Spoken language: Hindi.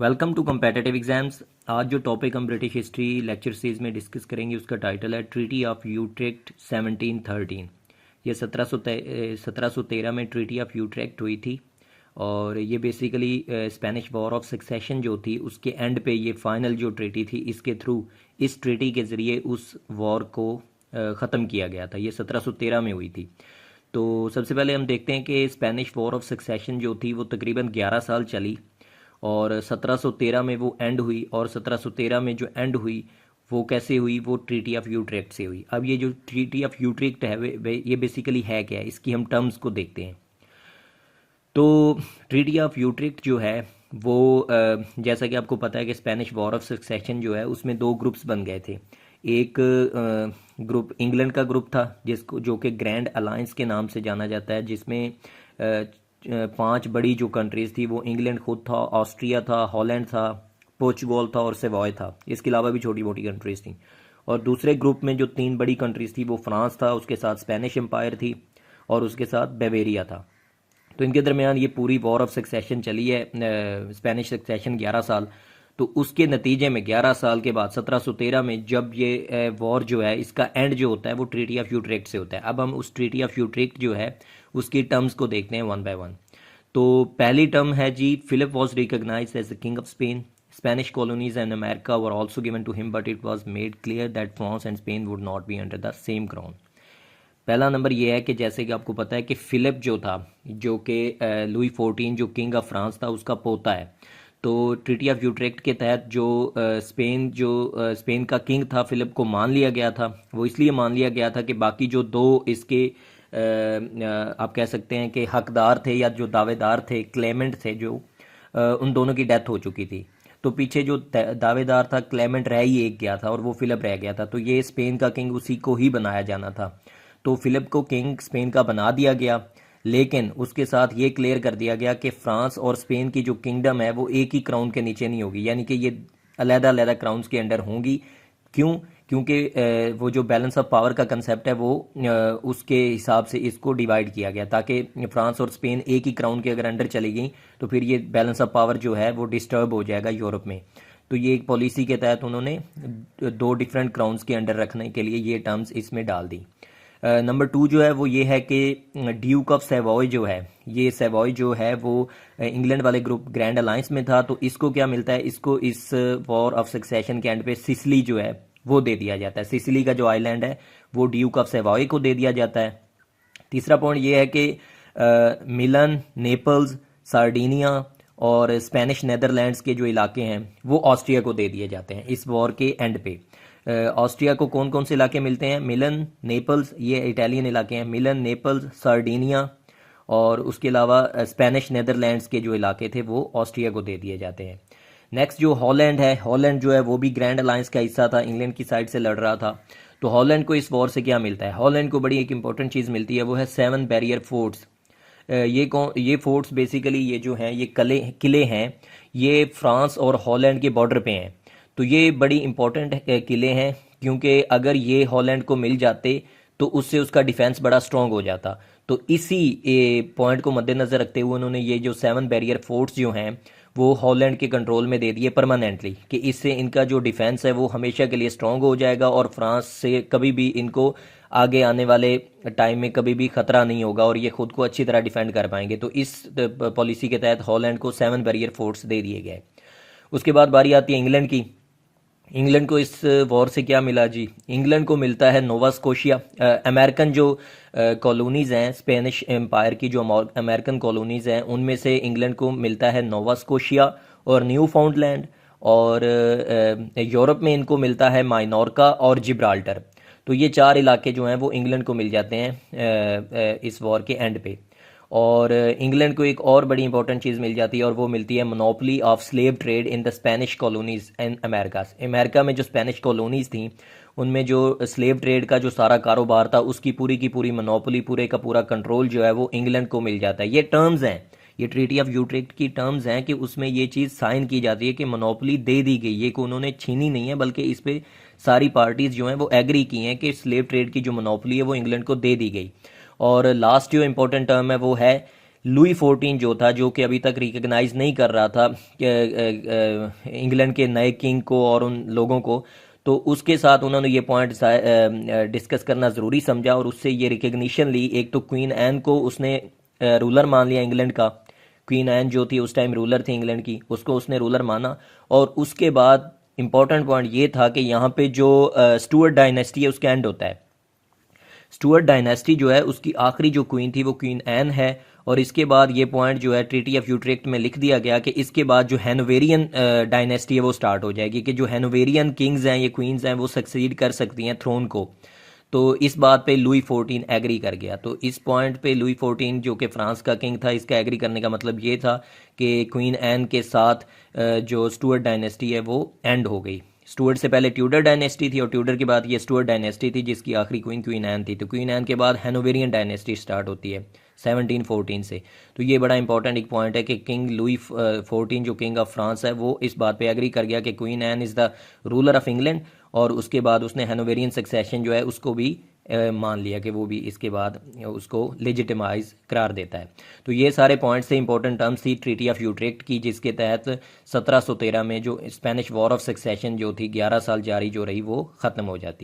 Welcome to competitive exams. आज जो टॉपिक हम ब्रिटिश हिस्ट्री लेक्चर सीरीज में डिस्कस करेंगे उसका टाइटल है ट्रीटी ऑफ यूट्रेक्ट 1713। ये 1713 में ट्रीटी ऑफ यूट्रेक्ट हुई थी और ये basically Spanish war of succession जो थी उसके एंड पे ये फाइनल जो ट्रीटी थी इसके थ्रू इस ट्रीटी के ज़रिए उस वॉर को ख़त्म किया गया था। ये 1713 में हुई थी। तो सबसे पहले हम देखते हैं कि स्पेनिश वॉर ऑफ सक्सेशन जो थी वो तकरीबन 11 साल चली और 1713 में वो एंड हुई। और 1713 में जो एंड हुई वो कैसे हुई, वो ट्रीटी ऑफ यूट्रेक्ट से हुई। अब ये जो ट्रीटी ऑफ यूट्रेक्ट है ये बेसिकली है क्या है, इसकी हम टर्म्स को देखते हैं। तो ट्रीटी ऑफ यूट्रेक्ट जो है वो जैसा कि आपको पता है कि स्पेनिश वॉर ऑफ सक्सेशन जो है उसमें दो ग्रुप्स बन गए थे। एक ग्रुप इंग्लैंड का ग्रुप था जिसको जो कि ग्रैंड अलायंस के नाम से जाना जाता है, जिसमें पांच बड़ी जो कंट्रीज थी वो इंग्लैंड खुद था, ऑस्ट्रिया था, हॉलैंड था, पोर्चुगल था और सेवॉय था। इसके अलावा भी छोटी मोटी कंट्रीज थी। और दूसरे ग्रुप में जो तीन बड़ी कंट्रीज थी वो फ्रांस था, उसके साथ स्पेनिश एम्पायर थी और उसके साथ बेवेरिया था। तो इनके दरमियान ये पूरी वॉर ऑफ सक्सेशन चली है, स्पेनिश सक्सेशन 11 साल। तो उसके नतीजे में 11 साल के बाद 1713 में जब ये वॉर जो है इसका एंड जो होता है वो ट्रीटी ऑफ यूट्रेक्ट से होता है। अब हम उस ट्रीटी ऑफ यूट्रेक्ट जो है उसकी टर्म्स को देखते हैं वन बाय वन। तो पहली टर्म है जी, Philip was recognised as the king of Spain. Spanish colonies and America were also given to him, but it was made clear that France and Spain would not be under the same crown. पहला नंबर ये है कि जैसे कि आपको पता है कि फिलिप जो था, जो कि लुई 14 जो किंग ऑफ फ्रांस था उसका पोता है। तो ट्रीटी ऑफ यूट्रेक्ट के तहत जो स्पेन का किंग था फिलिप को मान लिया गया था। वो इसलिए मान लिया गया था कि बाकी जो दो इसके आप कह सकते हैं कि हकदार थे या जो दावेदार थे, क्लेमेंट थे, जो उन दोनों की डेथ हो चुकी थी। तो पीछे जो दावेदार था क्लेमेंट रह ही एक गया था और वो फिलिप रह गया था। तो ये स्पेन का किंग उसी को ही बनाया जाना था। तो फिलिप को किंग स्पेन का बना दिया गया, लेकिन उसके साथ ये क्लियर कर दिया गया कि फ्रांस और स्पेन की जो किंगडम है वो एक ही क्राउन के नीचे नहीं होगी, यानी कि ये अलग अलग क्राउन्स के अंडर होंगी। क्यों? क्योंकि वो जो बैलेंस ऑफ पावर का कंसेप्ट है वो उसके हिसाब से इसको डिवाइड किया गया, ताकि फ्रांस और स्पेन एक ही क्राउन के अगर अंडर चली गई तो फिर ये बैलेंस ऑफ पावर जो है वो डिस्टर्ब हो जाएगा यूरोप में। तो ये एक पॉलिसी के तहत उन्होंने दो डिफरेंट क्राउन्स के अंडर रखने के लिए ये टर्म्स इसमें डाल दी। नंबर 2 जो है वो ये है कि ड्यूक ऑफ सेवॉय जो है, ये सेवॉय जो है वो इंग्लैंड वाले ग्रुप ग्रैंड अलायंस में था। तो इसको क्या मिलता है, इसको इस वॉर ऑफ सक्सेशन के एंड पे सिसिली जो है वो दे दिया जाता है। सिसिली का जो आइलैंड है वो ड्यूक ऑफ सेवॉय को दे दिया जाता है। तीसरा पॉइंट ये है कि मिलन, नेपल्स, सार्डिनिया और स्पेनिश नेदरलैंड्स के जो इलाके हैं वो ऑस्ट्रिया को दे दिए जाते हैं इस वॉर के एंड पे। ऑस्ट्रिया को कौन कौन से इलाके मिलते हैं? मिलन, नेपल्स, ये इटालियन इलाके हैं, मिलन, नेपल्स, सार्डिनिया और उसके अलावा स्पेनिश नेदरलैंड्स के जो इलाके थे वो ऑस्ट्रिया को दे दिए जाते हैं। नेक्स्ट जो हॉलैंड है, हॉलैंड जो है वो भी ग्रैंड अलायंस का हिस्सा था, इंग्लैंड की साइड से लड़ रहा था। तो हॉलैंड को इस वॉर से क्या मिलता है? हॉलैंड को बड़ी एक इंपॉर्टेंट चीज़ मिलती है, वो है 7 बैरियर फोर्ट्स। ये फोर्ट्स बेसिकली ये जो हैं ये किले हैं, ये फ्रांस और हॉलैंड के बॉर्डर पे हैं। तो ये बड़ी इंपॉर्टेंट किले हैं क्योंकि अगर ये हॉलैंड को मिल जाते तो उससे उसका डिफेंस बड़ा स्ट्रांग हो जाता। तो इसी पॉइंट को मद्देनज़र रखते हुए उन्होंने ये जो 7 बैरियर फोर्ट्स जो हैं वो हॉलैंड के कंट्रोल में दे दिए परमानेंटली, कि इससे इनका जो डिफेंस है वो हमेशा के लिए स्ट्रांग हो जाएगा और फ्रांस से कभी भी इनको आगे आने वाले टाइम में कभी भी खतरा नहीं होगा और ये खुद को अच्छी तरह डिफेंड कर पाएंगे। तो इस पॉलिसी के तहत हॉलैंड को 7 बैरियर फोर्ट्स दे दिए गए। उसके बाद बारी आती है इंग्लैंड की। इंग्लैंड को इस वॉर से क्या मिला जी? इंग्लैंड को मिलता है नोवा स्कोशिया। अमेरिकन जो कॉलोनीज हैं, स्पेनिश एम्पायर की जो अमेरिकन कॉलोनीज हैं उनमें से इंग्लैंड को मिलता है नोवा स्कोशिया और न्यू फाउंडलैंड। और यूरोप में इनको मिलता है माइनोर्का और जिब्राल्टर। तो ये 4 इलाके जो हैं वो इंग्लैंड को मिल जाते हैं इस वॉर के एंड पे। और इंग्लैंड को एक और बड़ी इंपॉर्टेंट चीज़ मिल जाती है और वो मिलती है monopoly of slave trade in the Spanish colonies and America. America में जो स्पेनिश कॉलोनीज थी उनमें जो स्लेव ट्रेड का जो सारा कारोबार था उसकी पूरी की पूरी मोनोपोली, पूरे का पूरा कंट्रोल जो है वो इंग्लैंड को मिल जाता है। ये टर्म्स हैं, ये ट्रीटी ऑफ यूट्रेक्ट की टर्म्स हैं कि उसमें ये चीज़ साइन की जाती है कि मोनोपोली दे दी गई, ये को उन्होंने छीनी नहीं है, बल्कि इस पर सारी पार्टीज जो हैं वो एग्री की हैं कि स्लेव ट्रेड की जो मोनोपोली है वो इंग्लैंड को दे दी गई। और लास्ट जो इंपॉर्टेंट टर्म है वो है लुई 14 जो था, जो कि अभी तक रिकग्नाइज नहीं कर रहा था इंग्लैंड के नए किंग को और उन लोगों को, तो उसके साथ उन्होंने ये पॉइंट डिस्कस करना ज़रूरी समझा और उससे ये रिकग्निशन ली। एक तो क्वीन एन को उसने रूलर मान लिया इंग्लैंड का। क्वीन एन जो थी उस टाइम रूलर थी इंग्लैंड की, उसको उसने रूलर माना। और उसके बाद इंपॉर्टेंट पॉइंट ये था कि यहाँ पे जो स्टुअर्ट डायनेस्टी है उसका एंड होता है। स्टुअर्ट डायनेस्टी जो है उसकी आखिरी जो क्वीन थी वो क्वीन एन है। और इसके बाद ये पॉइंट जो है ट्रीटी ऑफ यूट्रेक्ट में लिख दिया गया कि इसके बाद जो हैनोवेरियन डायनेस्टी है वो स्टार्ट हो जाएगी, कि जो हैनोवेरियन किंग्स हैं, ये क्वींस हैं, वो सक्सीड कर सकती हैं थ्रोन को। तो इस बात पे लुई 14 एग्री कर गया। तो इस पॉइंट पे लुई 14 जो कि फ्रांस का किंग था, इसका एग्री करने का मतलब ये था कि क्वीन एन के साथ जो स्टुअर्ट डायनेस्टी है वो एंड हो गई। स्टुअर्ट से पहले ट्यूडर डायनेस्टी थी और ट्यूडर के बाद ये स्टुअर्ट डायनेस्टी थी जिसकी आखिरी क्वीन क्वीन एन थी। तो क्वीन एन के बाद हैनोवेरियन डायनेस्टी स्टार्ट होती है 1714 से। तो ये बड़ा इंपॉर्टेंट एक पॉइंट है कि किंग लुई 14 जो किंग ऑफ फ्रांस है वो इस बात पे एग्री कर गया कि queen Anne is the ruler of England. और उसके बाद उसने हैनोवेरियन सक्सेशन जो है उसको भी मान लिया कि वो भी इसके बाद उसको लेजिटिमाइज करार देता है। तो ये सारे पॉइंट्स से इंपॉर्टेंट टर्म्स थी ट्रीटी ऑफ यूट्रेक्ट की, जिसके तहत 1713 में जो स्पेनिश वॉर ऑफ सक्सेशन जो थी 11 साल जारी जो रही वो ख़त्म हो जाती है।